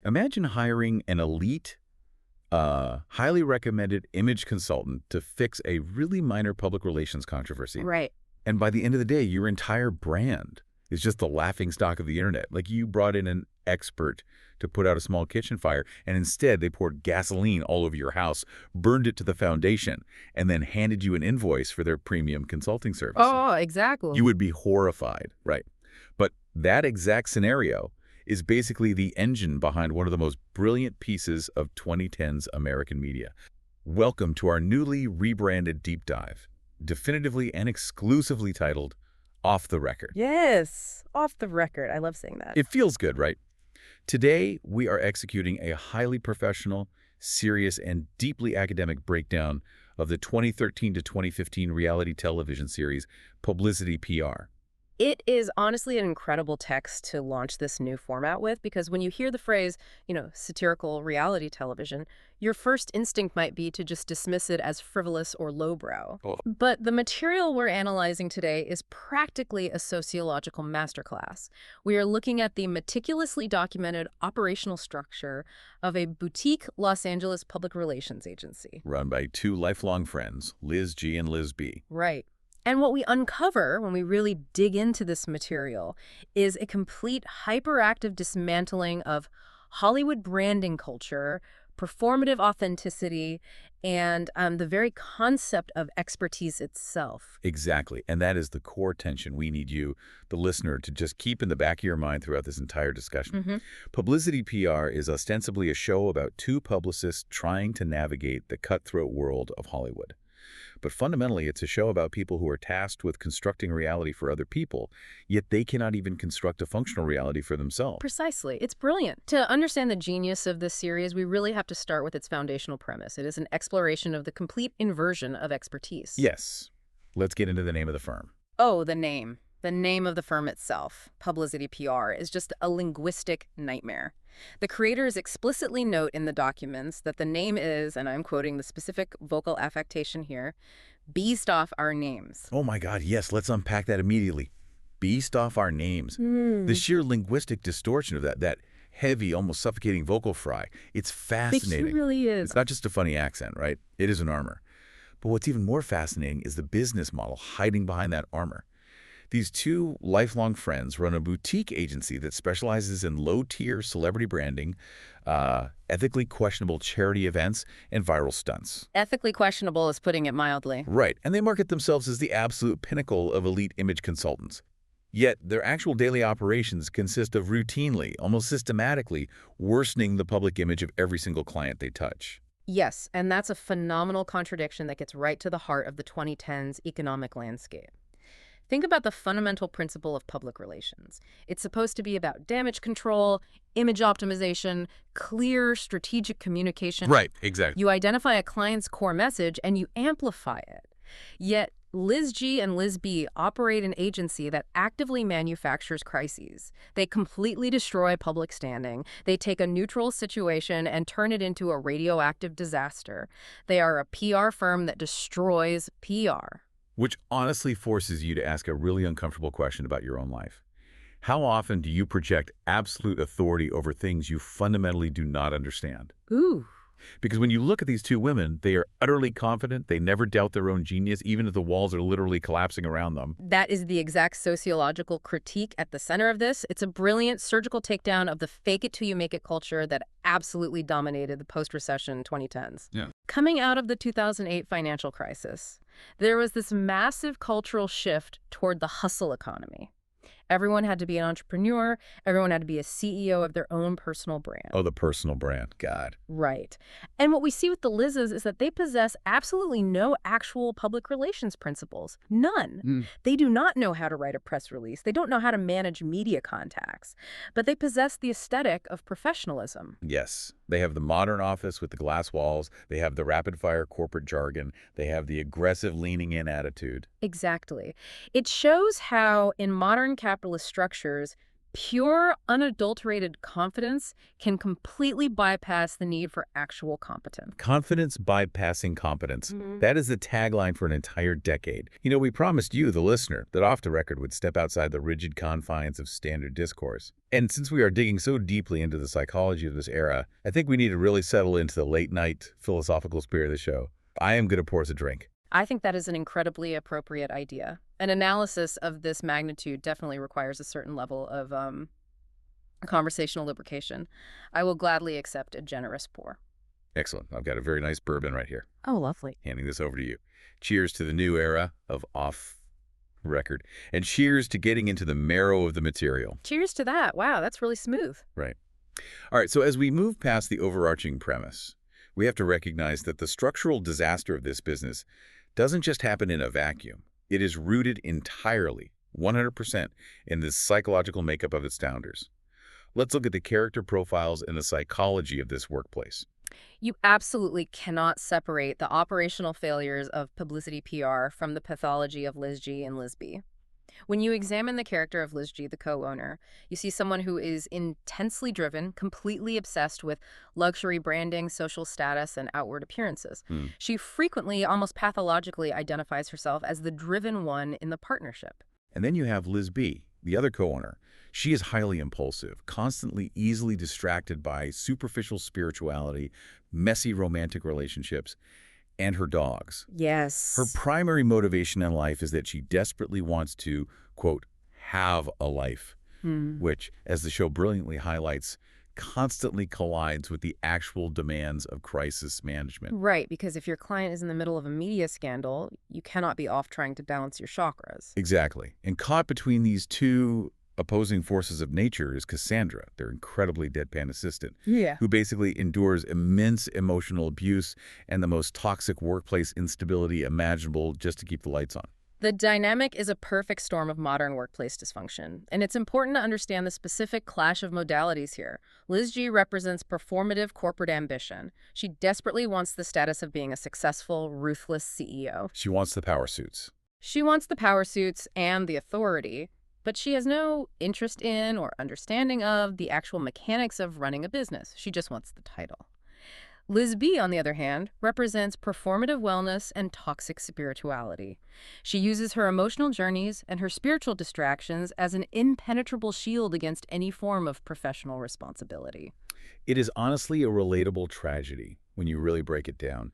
Imagine hiring an elite, highly recommended image consultant to fix a really minor public relations controversy. Right. And by the end of the day, your entire brand is just the laughingstock of the internet. Like you brought in an expert to put out a small kitchen fire, and instead they poured gasoline all over your house, burned it to the foundation, and then handed you an invoice for their premium consulting service. Oh, exactly. You would be horrified, right? But that exact scenario is basically the engine behind one of the most brilliant pieces of 2010's American media. Welcome to our newly rebranded deep dive, definitively and exclusively titled Off the Record. Yes, off the record. I love saying that. It feels good, right? Today, we are executing a highly professional, serious, and deeply academic breakdown of the 2013 to 2015 reality television series PubLIZity PR. It is honestly an incredible text to launch this new format with, because when you hear the phrase, satirical reality television, your first instinct might be to just dismiss it as frivolous or lowbrow. Oh. But the material we're analyzing today is practically a sociological masterclass. We are looking at the meticulously documented operational structure of a boutique Los Angeles public relations agency. Run by two lifelong friends, Liz G and Liz B. Right. And what we uncover when we really dig into this material is a complete hyperactive dismantling of Hollywood branding culture, performative authenticity, and the very concept of expertise itself. Exactly. And that is the core tension we need you, the listener, to just keep in the back of your mind throughout this entire discussion. PubLIZity PR is ostensibly a show about two publicists trying to navigate the cutthroat world of Hollywood. But fundamentally, it's a show about people who are tasked with constructing reality for other people, yet they cannot even construct a functional reality for themselves. Precisely. It's brilliant. To understand the genius of this series, we really have to start with its foundational premise. It is an exploration of the complete inversion of expertise. Yes. Let's get into the name of the firm. Oh, the name. The name of the firm itself, PubLIZity PR, is just a linguistic nightmare. The creators explicitly note in the documents that the name is, and I'm quoting the specific vocal affectation here, beast off our names. Oh my God, yes, let's unpack that immediately. Beast off our names. The sheer linguistic distortion of that heavy, almost suffocating vocal fry, it's fascinating. It really is. It's not just a funny accent, right? It is an armor. But what's even more fascinating is the business model hiding behind that armor. These two lifelong friends run a boutique agency that specializes in low-tier celebrity branding, ethically questionable charity events, and viral stunts. Ethically questionable is putting it mildly. Right, and they market themselves as the absolute pinnacle of elite image consultants. Yet their actual daily operations consist of routinely, almost systematically, worsening the public image of every single client they touch. Yes, and that's a phenomenal contradiction that gets right to the heart of the 2010s economic landscape. Think about the fundamental principle of public relations. It's supposed to be about damage control, image optimization, clear strategic communication. Right, exactly. You identify a client's core message and you amplify it. Yet, Liz G and Liz B operate an agency that actively manufactures crises. They completely destroy public standing. They take a neutral situation and turn it into a radioactive disaster. They are a PR firm that destroys PR. Which honestly forces you to ask a really uncomfortable question about your own life. How often do you project absolute authority over things you fundamentally do not understand? Ooh. Because when you look at these two women, they are utterly confident. They never doubt their own genius, even if the walls are literally collapsing around them. That is the exact sociological critique at the center of this. It's a brilliant surgical takedown of the fake-it-till-you-make-it culture that absolutely dominated the post-recession 2010s. Yeah. Coming out of the 2008 financial crisis, there was this massive cultural shift toward the hustle economy. Everyone had to be an entrepreneur. Everyone had to be a CEO of their own personal brand. Oh, the personal brand. God. Right. And what we see with the Lizzes is that they possess absolutely no actual public relations principles. None. They do not know how to write a press release. They don't know how to manage media contacts. But they possess the aesthetic of professionalism. Yes. They have the modern office with the glass walls. They have the rapid-fire corporate jargon. They have the aggressive leaning-in attitude. Exactly. It shows how, in modern capitalist structures, Pure, unadulterated confidence can completely bypass the need for actual competence. Confidence bypassing competence. Mhm. That is the tagline for an entire decade. You know, we promised you, the listener, that Off the Record would step outside the rigid confines of standard discourse. And since we are digging so deeply into the psychology of this era, I think we need to really settle into the late-night philosophical spirit of the show. I am going to pour us a drink. I think that is an incredibly appropriate idea. An analysis of this magnitude definitely requires a certain level of conversational lubrication. I will gladly accept a generous pour. Excellent. I've got a very nice bourbon right here. Oh, lovely. Handing this over to you. Cheers to the new era of Off Record. And cheers to getting into the marrow of the material. Cheers to that. Wow, that's really smooth. Right. All right, so as we move past the overarching premise, we have to recognize that the structural disaster of this business doesn't just happen in a vacuum. It is rooted entirely, 100%, in the psychological makeup of its founders. Let's look at the character profiles and the psychology of this workplace. You absolutely cannot separate the operational failures of PubLIZity PR from the pathology of Liz G and Liz B. When you examine the character of Liz G, the co-owner, you see someone who is intensely driven, completely obsessed with luxury branding, social status, and outward appearances. She frequently, almost pathologically, identifies herself as the driven one in the partnership. And then you have Liz B, the other co-owner. She is highly impulsive, constantly easily distracted by superficial spirituality, messy romantic relationships, and her dogs. Yes. Her primary motivation in life is that she desperately wants to, quote, have a life, which, as the show brilliantly highlights, constantly collides with the actual demands of crisis management. Right, because if your client is in the middle of a media scandal, you cannot be off trying to balance your chakras. Exactly. And caught between these two opposing forces of nature is Cassandra, their incredibly deadpan assistant, who basically endures immense emotional abuse and the most toxic workplace instability imaginable just to keep the lights on. The dynamic is a perfect storm of modern workplace dysfunction, and it's important to understand the specific clash of modalities here. Liz G represents performative corporate ambition. She desperately wants the status of being a successful, ruthless CEO. She wants the power suits. She wants the power suits and the authority, but she has no interest in or understanding of the actual mechanics of running a business. She just wants the title. Liz B, on the other hand, represents performative wellness and toxic spirituality. She uses her emotional journeys and her spiritual distractions as an impenetrable shield against any form of professional responsibility. It is honestly a relatable tragedy when you really break it down.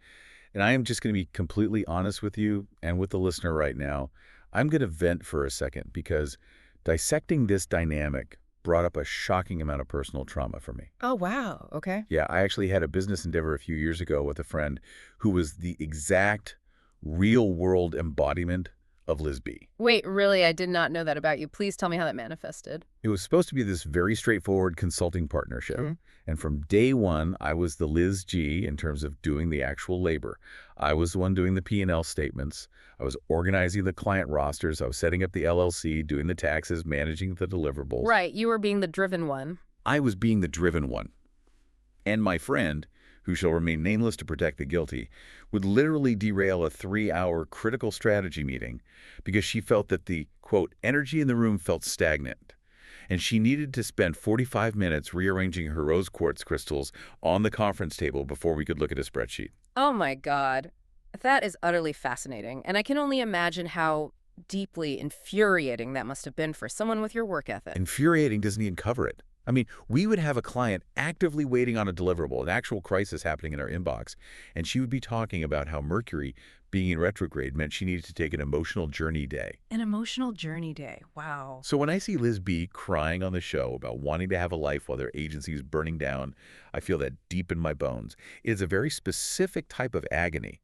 And I am just going to be completely honest with you and with the listener right now. I'm going to vent for a second because dissecting this dynamic brought up a shocking amount of personal trauma for me. Oh, wow. Okay. Yeah, I actually had a business endeavor a few years ago with a friend who was the exact real-world embodiment of Liz B. Wait, really? I did not know that about you. Please tell me how that manifested. It was supposed to be this very straightforward consulting partnership. And from day one, I was the Liz G in terms of doing the actual labor. I was the one doing the P&L statements. I was organizing the client rosters. I was setting up the LLC, doing the taxes, managing the deliverables. Right. You were being the driven one. I was being the driven one. And my friend, who shall remain nameless to protect the guilty, would literally derail a 3-hour critical strategy meeting because she felt that the, quote, energy in the room felt stagnant. And she needed to spend 45 minutes rearranging her rose quartz crystals on the conference table before we could look at a spreadsheet. Oh, my God. That is utterly fascinating. And I can only imagine how deeply infuriating that must have been for someone with your work ethic. Infuriating doesn't even cover it. I mean, we would have a client actively waiting on a deliverable, an actual crisis happening in our inbox, and she would be talking about how Mercury, being in retrograde, meant she needed to take an emotional journey day. An emotional journey day. Wow. So when I see Liz B crying on the show about wanting to have a life while their agency is burning down, I feel that deep in my bones. It is a very specific type of agony.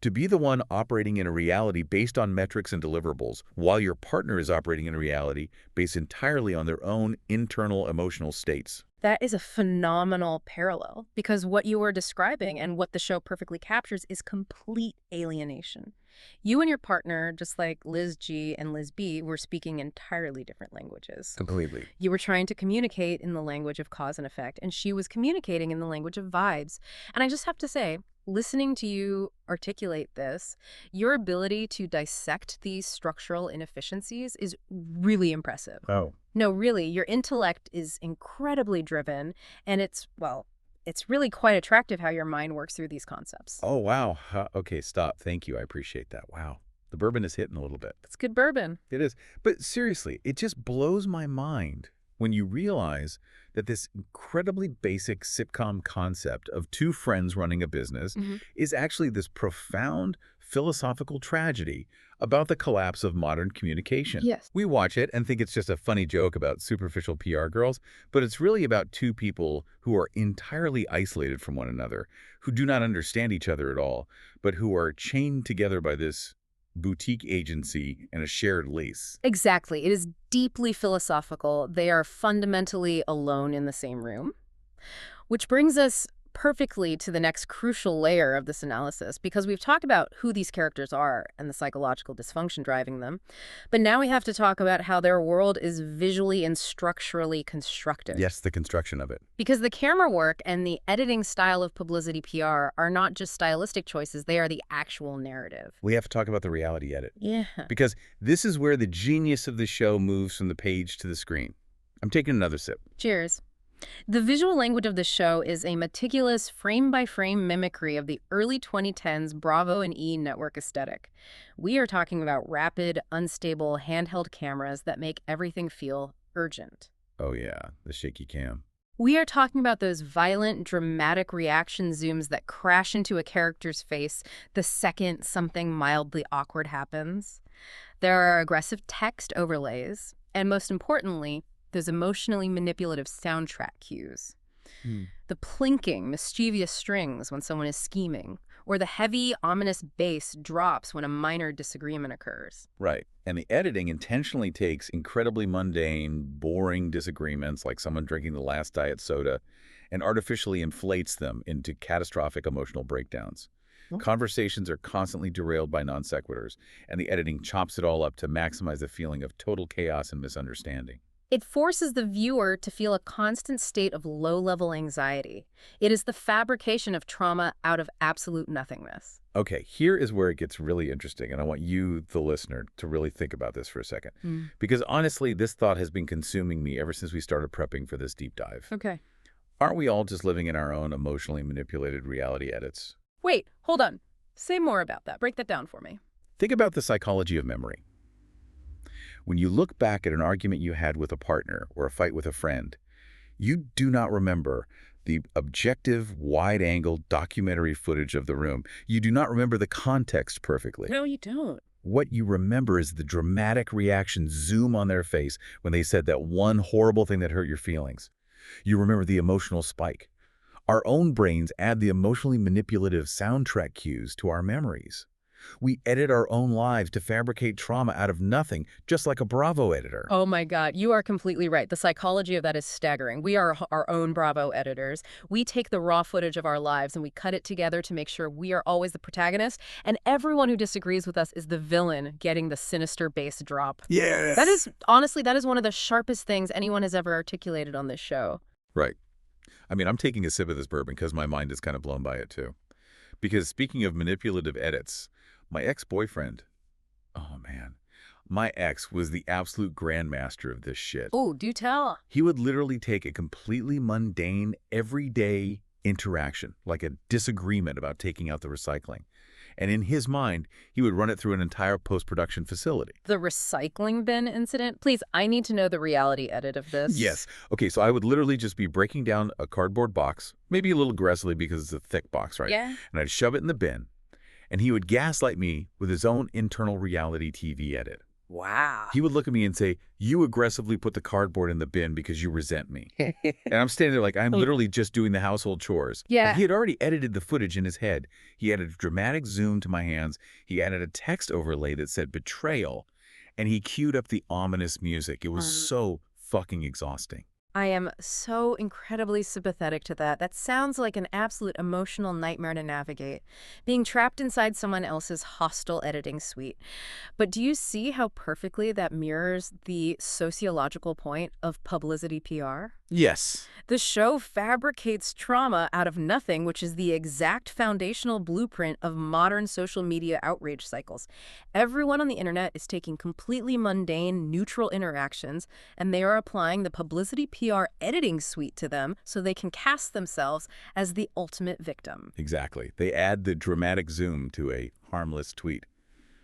To be the one operating in a reality based on metrics and deliverables, while your partner is operating in a reality based entirely on their own internal emotional states. That is a phenomenal parallel, because what you are describing and what the show perfectly captures is complete alienation. You and your partner, just like Liz G and Liz B, were speaking entirely different languages. Completely. You were trying to communicate in the language of cause and effect, and she was communicating in the language of vibes. And I just have to say, Listening to you articulate this, your ability to dissect these structural inefficiencies is really impressive. Oh. No, really, your intellect is incredibly driven, and it's really quite attractive how your mind works through these concepts. Oh, wow. Okay, stop. Thank you. I appreciate that. Wow. The bourbon is hitting a little bit. It's good bourbon. It is. But seriously, it just blows my mind when you realize that this incredibly basic sitcom concept of two friends running a business is actually this profound philosophical tragedy about the collapse of modern communication. Yes. We watch it and think it's just a funny joke about superficial PR girls, but it's really about two people who are entirely isolated from one another, who do not understand each other at all, but who are chained together by this boutique agency and a shared lease. Exactly. It is deeply philosophical. They are fundamentally alone in the same room. Which brings us perfectly to the next crucial layer of this analysis, because we've talked about who these characters are and the psychological dysfunction driving them. But now we have to talk about how their world is visually and structurally constructed. Yes, the construction of it. Because the camera work and the editing style of PubLIZity PR are not just stylistic choices, they are the actual narrative. We have to talk about the reality edit. Yeah. Because this is where the genius of the show moves from the page to the screen. I'm taking another sip. Cheers. The visual language of the show is a meticulous frame-by-frame mimicry of the early 2010s Bravo and E network aesthetic. We are talking about rapid, unstable, handheld cameras that make everything feel urgent. Oh yeah, the shaky cam. We are talking about those violent, dramatic reaction zooms that crash into a character's face the second something mildly awkward happens. There are aggressive text overlays, and most importantly, those emotionally manipulative soundtrack cues. The plinking, mischievous strings when someone is scheming, or the heavy, ominous bass drops when a minor disagreement occurs. Right. And the editing intentionally takes incredibly mundane, boring disagreements like someone drinking the last diet soda and artificially inflates them into catastrophic emotional breakdowns. Conversations are constantly derailed by non sequiturs, and the editing chops it all up to maximize the feeling of total chaos and misunderstanding. It forces the viewer to feel a constant state of low-level anxiety. It is the fabrication of trauma out of absolute nothingness. Okay, here is where it gets really interesting, and I want you, the listener, to really think about this for a second. Because honestly, this thought has been consuming me ever since we started prepping for this deep dive. Okay. Aren't we all just living in our own emotionally manipulated reality edits? Wait, hold on. Say more about that. Break that down for me. Think about the psychology of memory. When you look back at an argument you had with a partner or a fight with a friend, you do not remember the objective, wide-angle documentary footage of the room. You do not remember the context perfectly. No, you don't. What you remember is the dramatic reaction zoom on their face when they said that one horrible thing that hurt your feelings. You remember the emotional spike. Our own brains add the emotionally manipulative soundtrack cues to our memories. We edit our own lives to fabricate trauma out of nothing, just like a Bravo editor. Oh my God, you are completely right. The psychology of that is staggering. We are our own Bravo editors. We take the raw footage of our lives and we cut it together to make sure we are always the protagonist, and everyone who disagrees with us is the villain getting the sinister bass drop. Yes! That is, honestly, that is one of the sharpest things anyone has ever articulated on this show. Right. I mean, I'm taking a sip of this bourbon because my mind is kind of blown by it, too. Because speaking of manipulative edits, my ex-boyfriend, oh man, my ex was the absolute grandmaster of this shit. Oh, do tell. He would literally take a completely mundane, everyday interaction, like a disagreement about taking out the recycling, and in his mind, he would run it through an entire post-production facility. The recycling bin incident? Please, I need to know the reality edit of this. Yes. Okay, so I would literally just be breaking down a cardboard box, maybe a little aggressively because it's a thick box, right? Yeah. And I'd shove it in the bin, and he would gaslight me with his own internal reality TV edit. Wow. He would look at me and say, "You aggressively put the cardboard in the bin because you resent me." And I'm standing there like I'm literally just doing the household chores. Yeah. And he had already edited the footage in his head. He added a dramatic zoom to my hands. He added a text overlay that said betrayal. And he queued up the ominous music. It was so fucking exhausting. I am so incredibly sympathetic to that. That sounds like an absolute emotional nightmare to navigate, being trapped inside someone else's hostile editing suite. But do you see how perfectly that mirrors the sociological point of PubLIZity PR? Yes. The show fabricates trauma out of nothing, which is the exact foundational blueprint of modern social media outrage cycles. Everyone on the internet is taking completely mundane, neutral interactions, and they are applying the PubLIZity PR editing suite to them so they can cast themselves as the ultimate victim. Exactly. They add the dramatic zoom to a harmless tweet.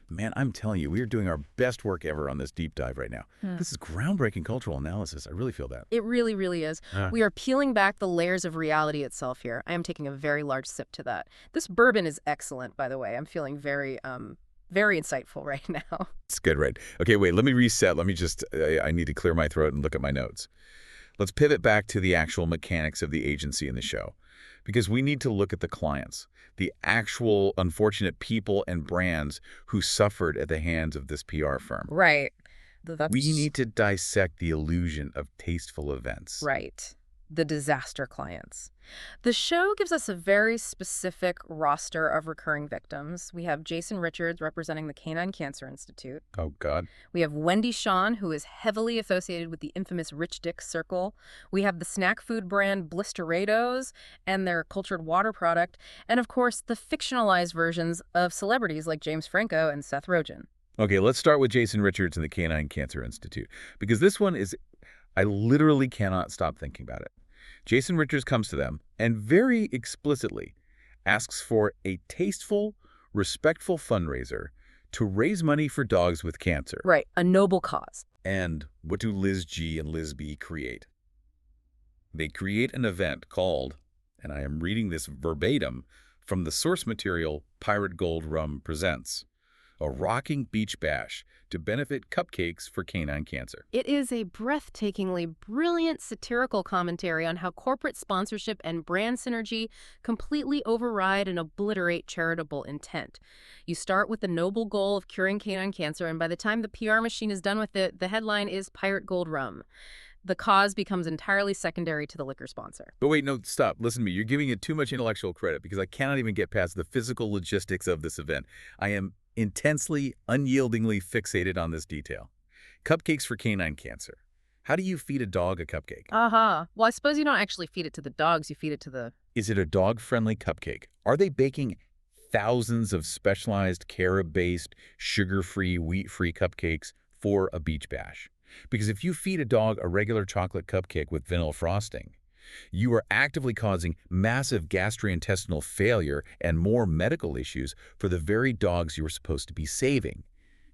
Man, I'm telling you, we are doing our best work ever on this deep dive right now. This is groundbreaking cultural analysis. I really feel that. It really, really is. We are peeling back the layers of reality itself here. I am taking a very large sip to that. This bourbon is excellent, by the way. I'm feeling very, very insightful right now. It's good, right? Okay, wait, let me reset. Let me just, I need to clear my throat and look at my notes. Let's pivot back to the actual mechanics of the agency in the show, because we need to look at the clients, the actual unfortunate people and brands who suffered at the hands of this PR firm. Right. We need to dissect the illusion of tasteful events. Right. The disaster clients. The show gives us a very specific roster of recurring victims. We have Jason Richards representing the Canine Cancer Institute. Oh, God. We have Wendy Shawn, who is heavily associated with the infamous Rich Dick Circle. We have the snack food brand Blisterados and their cultured water product. And, of course, the fictionalized versions of celebrities like James Franco and Seth Rogen. Okay, let's start with Jason Richards and the Canine Cancer Institute, because this one is, I literally cannot stop thinking about it. Jason Richards comes to them and very explicitly asks for a tasteful, respectful fundraiser to raise money for dogs with cancer. Right, a noble cause. And what do Liz G and Liz B create? They create an event called, and I am reading this verbatim from the source material Pirate Gold Rum Presents, a rocking beach bash to benefit cupcakes for canine cancer. It is a breathtakingly brilliant satirical commentary on how corporate sponsorship and brand synergy completely override and obliterate charitable intent. You start with the noble goal of curing canine cancer, and by the time the PR machine is done with it, the headline is Pirate Gold Rum. The cause becomes entirely secondary to the liquor sponsor. But wait, no, stop. Listen to me. You're giving it too much intellectual credit because I cannot even get past the physical logistics of this event. I am intensely, unyieldingly fixated on this detail. Cupcakes for canine cancer. How do you feed a dog a cupcake? Well, I suppose you don't actually feed it to the dogs, you feed it to the... Is it a dog-friendly cupcake? Are they baking thousands of specialized carob-based, sugar-free, wheat-free cupcakes for a beach bash? Because if you feed a dog a regular chocolate cupcake with vanilla frosting, you are actively causing massive gastrointestinal failure and more medical issues for the very dogs you were supposed to be saving.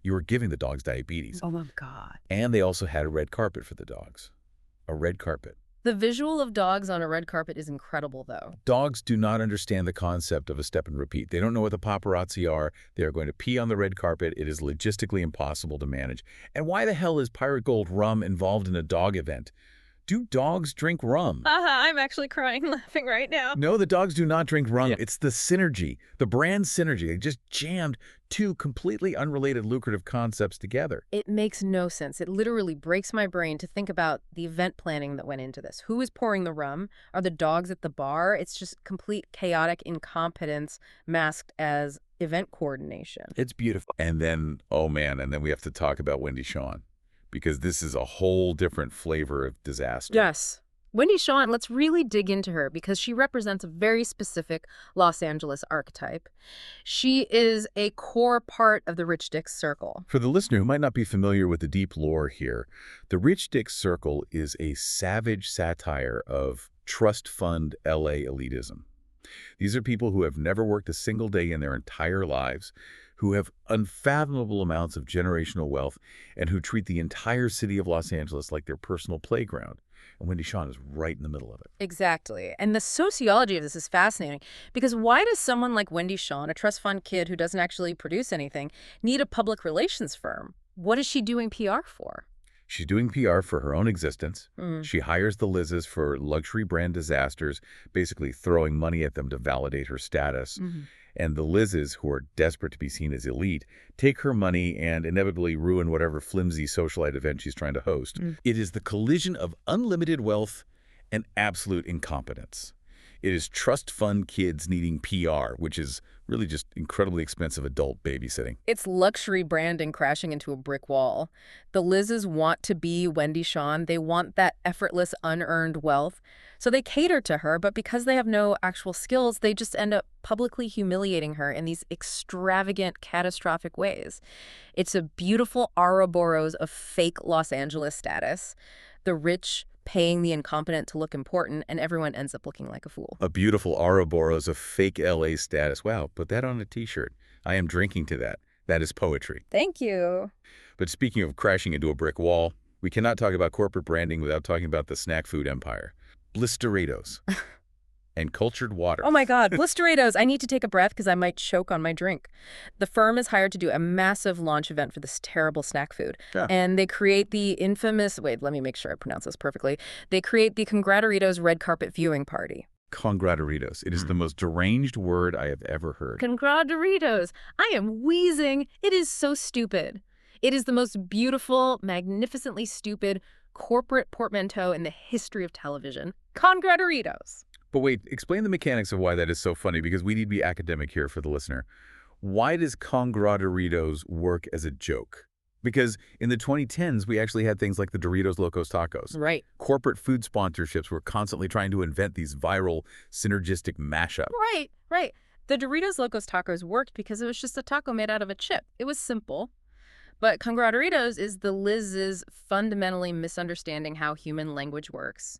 You were giving the dogs diabetes. Oh my God. And they also had a red carpet for the dogs. A red carpet. The visual of dogs on a red carpet is incredible, though. Dogs do not understand the concept of a step and repeat. They don't know what the paparazzi are. They are going to pee on the red carpet. It is logistically impossible to manage. And why the hell is Pirate Gold Rum involved in a dog event? Do dogs drink rum? I'm actually crying laughing right now. No, the dogs do not drink rum. Yeah. It's the synergy, the brand synergy. They just jammed two completely unrelated lucrative concepts together. It makes no sense. It literally breaks my brain to think about the event planning that went into this. Who is pouring the rum? Are the dogs at the bar? It's just complete chaotic incompetence masked as event coordination. It's beautiful. And then, oh man, and then we have to talk about Wendy Shawn, because this is a whole different flavor of disaster. Yes. Wendy Shawn, let's really dig into her because she represents a very specific Los Angeles archetype. She is a core part of the Rich Dick Circle. For the listener who might not be familiar with the deep lore here, the Rich Dick Circle is a savage satire of trust fund LA elitism. These are people who have never worked a single day in their entire lives, who have unfathomable amounts of generational wealth, and who treat the entire city of Los Angeles like their personal playground. And Wendy Shawn is right in the middle of it. Exactly. And the sociology of this is fascinating because why does someone like Wendy Shawn, a trust fund kid who doesn't actually produce anything, need a public relations firm? What is she doing PR for? She's doing PR for her own existence. Mm. She hires the Liz's for luxury brand disasters, basically throwing money at them to validate her status. Mm-hmm. And the Liz's, who are desperate to be seen as elite, take her money and inevitably ruin whatever flimsy socialite event she's trying to host. It is the collision of unlimited wealth and absolute incompetence. It is trust fund kids needing PR, which is really just incredibly expensive adult babysitting. It's luxury branding crashing into a brick wall. The Liz's want to be Wendy Shawn. They want that effortless, unearned wealth. So they cater to her, but because they have no actual skills, they just end up publicly humiliating her in these extravagant, catastrophic ways. It's a beautiful Ouroboros of fake Los Angeles status. The rich paying the incompetent to look important, and everyone ends up looking like a fool. A beautiful Ouroboros of fake LA status. Wow, put that on a t-shirt. I am drinking to that. That is poetry. Thank you. But speaking of crashing into a brick wall, we cannot talk about corporate branding without talking about the snack food empire. Blisteritos and cultured water. Oh my God, Blisteritos. I need to take a breath because I might choke on my drink. The firm is hired to do a massive launch event for this terrible snack food. Yeah. And they create the infamous, wait, let me make sure I pronounce this perfectly. They create the Congraturitos red carpet viewing party. Congraturitos. It is the most deranged word I have ever heard. Congraturitos. I am wheezing. It is so stupid. It is the most beautiful, magnificently stupid corporate portmanteau in the history of television. Congraturitos. But wait, explain the mechanics of why that is so funny, because we need to be academic here for the listener. Why does Congraturitos work as a joke? Because in the 2010s, we actually had things like the Doritos Locos Tacos. Right. Corporate food sponsorships were constantly trying to invent these viral, synergistic mashup. Right. The Doritos Locos Tacos worked because it was just a taco made out of a chip. It was simple. But Congraturitos is the Liz's fundamentally misunderstanding how human language works.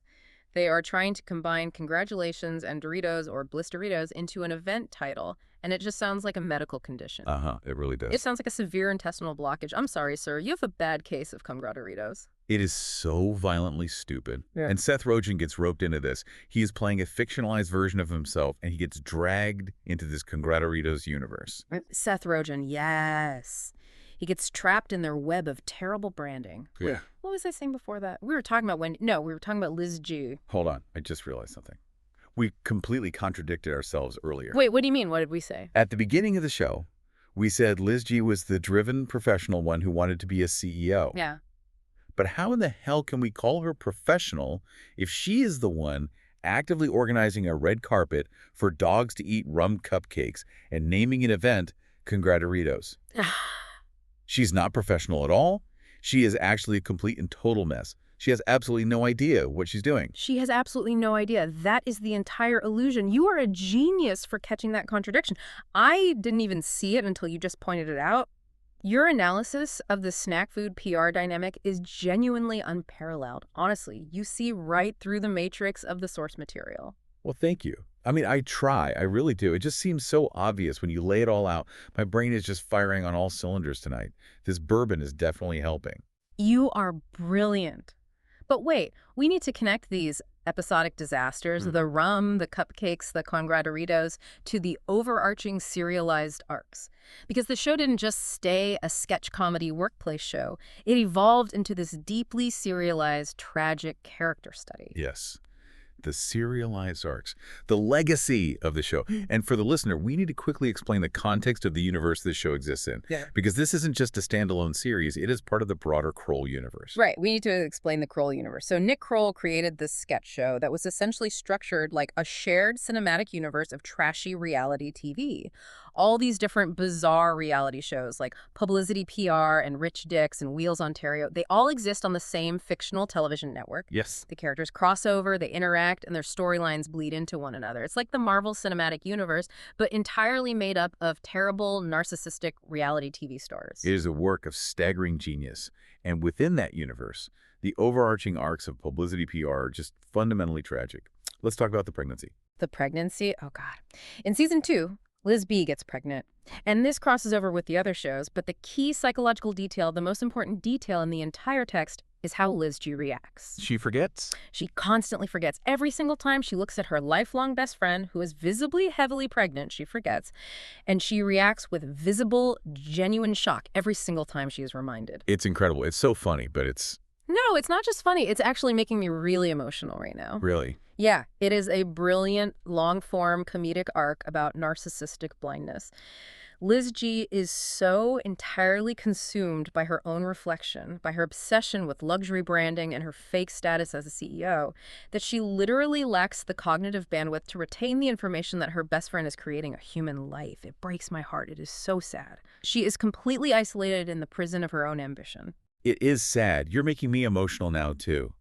They are trying to combine congratulations and Doritos or Blisteritos into an event title, and it just sounds like a medical condition. It really does. It sounds like a severe intestinal blockage. I'm sorry, sir. You have a bad case of Congraturitos. It is so violently stupid. Yeah. And Seth Rogen gets roped into this. He is playing a fictionalized version of himself, and he gets dragged into this Congraturitos universe. Seth Rogen, yes. He gets trapped in their web of terrible branding. Yeah. What was I saying before that? We were talking about Wendy. No, we were talking about Liz G. Hold on. I just realized something. We completely contradicted ourselves earlier. Wait, what do you mean? What did we say? At the beginning of the show, we said Liz G was the driven professional one who wanted to be a CEO. Yeah. But how in the hell can we call her professional if she is the one actively organizing a red carpet for dogs to eat rum cupcakes and naming an event Congraturitos? She's not professional at all. She is actually a complete and total mess. She has absolutely no idea what she's doing. She has absolutely no idea. That is the entire illusion. You are a genius for catching that contradiction. I didn't even see it until you just pointed it out. Your analysis of the snack food PR dynamic is genuinely unparalleled. Honestly, you see right through the matrix of the source material. Well, thank you. I mean, I try. I really do. It just seems so obvious when you lay it all out. My brain is just firing on all cylinders tonight. This bourbon is definitely helping. You are brilliant. But wait, we need to connect these episodic disasters, the rum, the cupcakes, the Congraturitos, to the overarching serialized arcs. Because the show didn't just stay a sketch comedy workplace show. It evolved into this deeply serialized, tragic character study. Yes. The serialized arcs, the legacy of the show. And for the listener, we need to quickly explain the context of the universe this show exists in. Yeah. Because this isn't just a standalone series, it is part of the broader Kroll universe. Right. We need to explain the Kroll universe. So Nick Kroll created this sketch show that was essentially structured like a shared cinematic universe of trashy reality TV. All these different bizarre reality shows like PubLIZity PR and Rich Dicks and Wheels Ontario, they all exist on the same fictional television network. Yes. The characters cross over, they interact, and their storylines bleed into one another. It's like the Marvel Cinematic Universe, but entirely made up of terrible, narcissistic reality TV stars. It is a work of staggering genius. And within that universe, the overarching arcs of PubLIZity PR are just fundamentally tragic. Let's talk about the pregnancy. The pregnancy? Oh, God. In season 2, Liz B gets pregnant. And this crosses over with the other shows, but the key psychological detail, the most important detail in the entire text, is how Liz G reacts. She forgets? She constantly forgets. Every single time she looks at her lifelong best friend, who is visibly heavily pregnant, she forgets. And she reacts with visible, genuine shock every single time she is reminded. It's incredible. It's so funny, but it's... No, it's not just funny. It's actually making me really emotional right now. Really? Yeah, it is a brilliant, long-form comedic arc about narcissistic blindness. Liz G is so entirely consumed by her own reflection, by her obsession with luxury branding and her fake status as a CEO, that she literally lacks the cognitive bandwidth to retain the information that her best friend is creating a human life. It breaks my heart. It is so sad. She is completely isolated in the prison of her own ambition. It is sad. You're making me emotional now, too.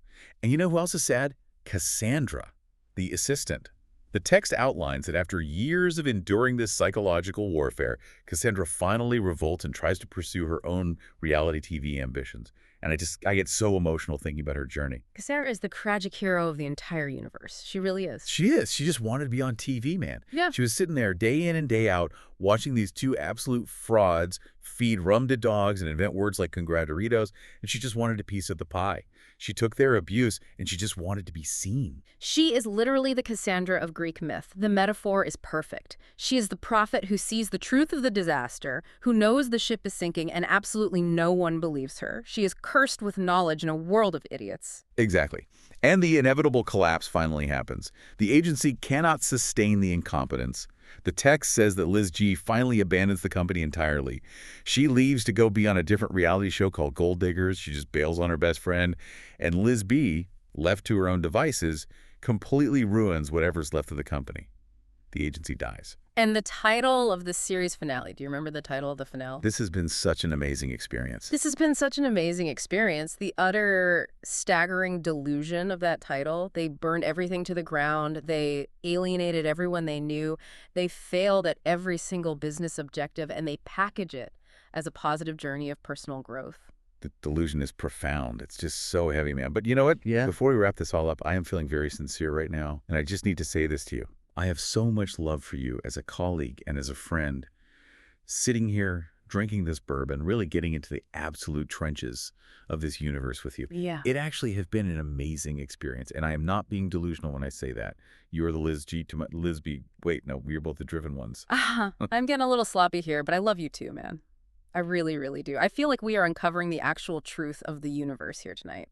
And you know who else is sad? Cassandra, the assistant. The text outlines that after years of enduring this psychological warfare, Cassandra finally revolts and tries to pursue her own reality TV ambitions. And I get so emotional thinking about her journey. Cassandra is the tragic hero of the entire universe. She really is. She is. She just wanted to be on TV, man. Yeah. She was sitting there day in and day out watching these two absolute frauds feed rum to dogs and invent words like congraturitos, and she just wanted a piece of the pie. She took their abuse, and she just wanted to be seen. She is literally the Cassandra of Greek myth. The metaphor is perfect. She is the prophet who sees the truth of the disaster, who knows the ship is sinking, and absolutely no one believes her. She is cursed with knowledge in a world of idiots. Exactly. And the inevitable collapse finally happens. The agency cannot sustain the incompetence. The text says that Liz G finally abandons the company entirely. She leaves to go be on a different reality show called Gold Diggers. She just bails on her best friend. And Liz B, left to her own devices, completely ruins whatever's left of the company. The agency dies. And the title of the series finale, do you remember the title of the finale? This has been such an amazing experience. This has been such an amazing experience. The utter staggering delusion of that title. They burned everything to the ground. They alienated everyone they knew. They failed at every single business objective, and they package it as a positive journey of personal growth. The delusion is profound. It's just so heavy, man. But you know what? Yeah. Before we wrap this all up, I am feeling very sincere right now, and I just need to say this to you. I have so much love for you as a colleague and as a friend, sitting here, drinking this bourbon, really getting into the absolute trenches of this universe with you. Yeah. It actually has been an amazing experience, and I am not being delusional when I say that. You are the Liz G to my Liz B. Wait, no, we're both the driven ones. I'm getting a little sloppy here, but I love you too, man. I really, really do. I feel like we are uncovering the actual truth of the universe here tonight.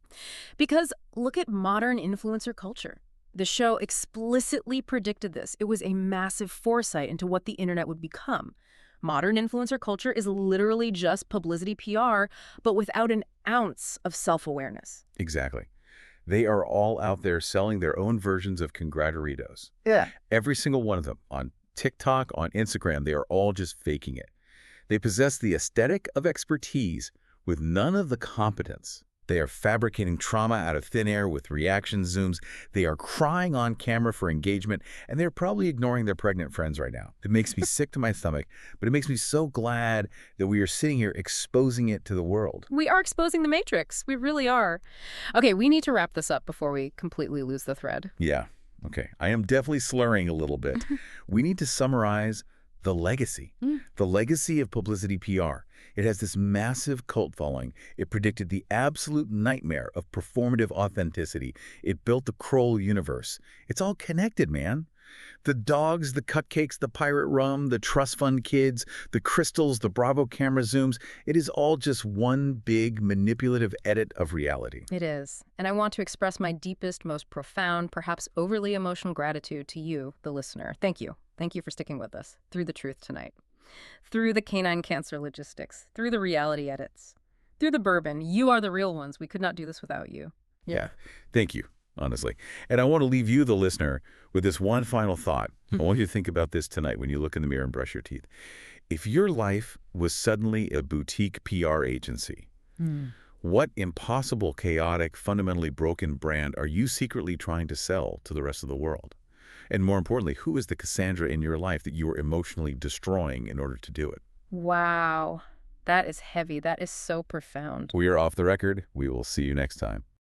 Because look at modern influencer culture. The show explicitly predicted this. It was a massive foresight into what the internet would become. Modern influencer culture is literally just publicity PR, but without an ounce of self-awareness. Exactly. They are all out there selling their own versions of congraturitos. Yeah. Every single one of them. On TikTok, on Instagram, they are all just faking it. They possess the aesthetic of expertise with none of the competence. They are fabricating trauma out of thin air with reaction zooms. They are crying on camera for engagement, and they're probably ignoring their pregnant friends right now. It makes me sick to my stomach, but it makes me so glad that we are sitting here exposing it to the world. We are exposing the matrix. We really are. Okay, we need to wrap this up before we completely lose the thread. Yeah, okay. I am definitely slurring a little bit. We need to summarize the legacy. The legacy of PubLIZity PR. It has this massive cult following. It predicted the absolute nightmare of performative authenticity. It built the Kroll universe. It's all connected, man. The dogs, the cupcakes, the pirate rum, the trust fund kids, the crystals, the Bravo camera zooms. It is all just one big manipulative edit of reality. It is. And I want to express my deepest, most profound, perhaps overly emotional gratitude to you, the listener. Thank you. Thank you for sticking with us through the truth tonight. Through the canine cancer logistics, through the reality edits, through the bourbon. You are the real ones. We could not do this without you. Yeah. Thank you, honestly. And I want to leave you, the listener, with this one final thought. I want you to think about this tonight when you look in the mirror and brush your teeth. If your life was suddenly a boutique PR agency, what impossible, chaotic, fundamentally broken brand are you secretly trying to sell to the rest of the world? And more importantly, who is the Cassandra in your life that you are emotionally destroying in order to do it? Wow. That is heavy. That is so profound. We are off the record. We will see you next time.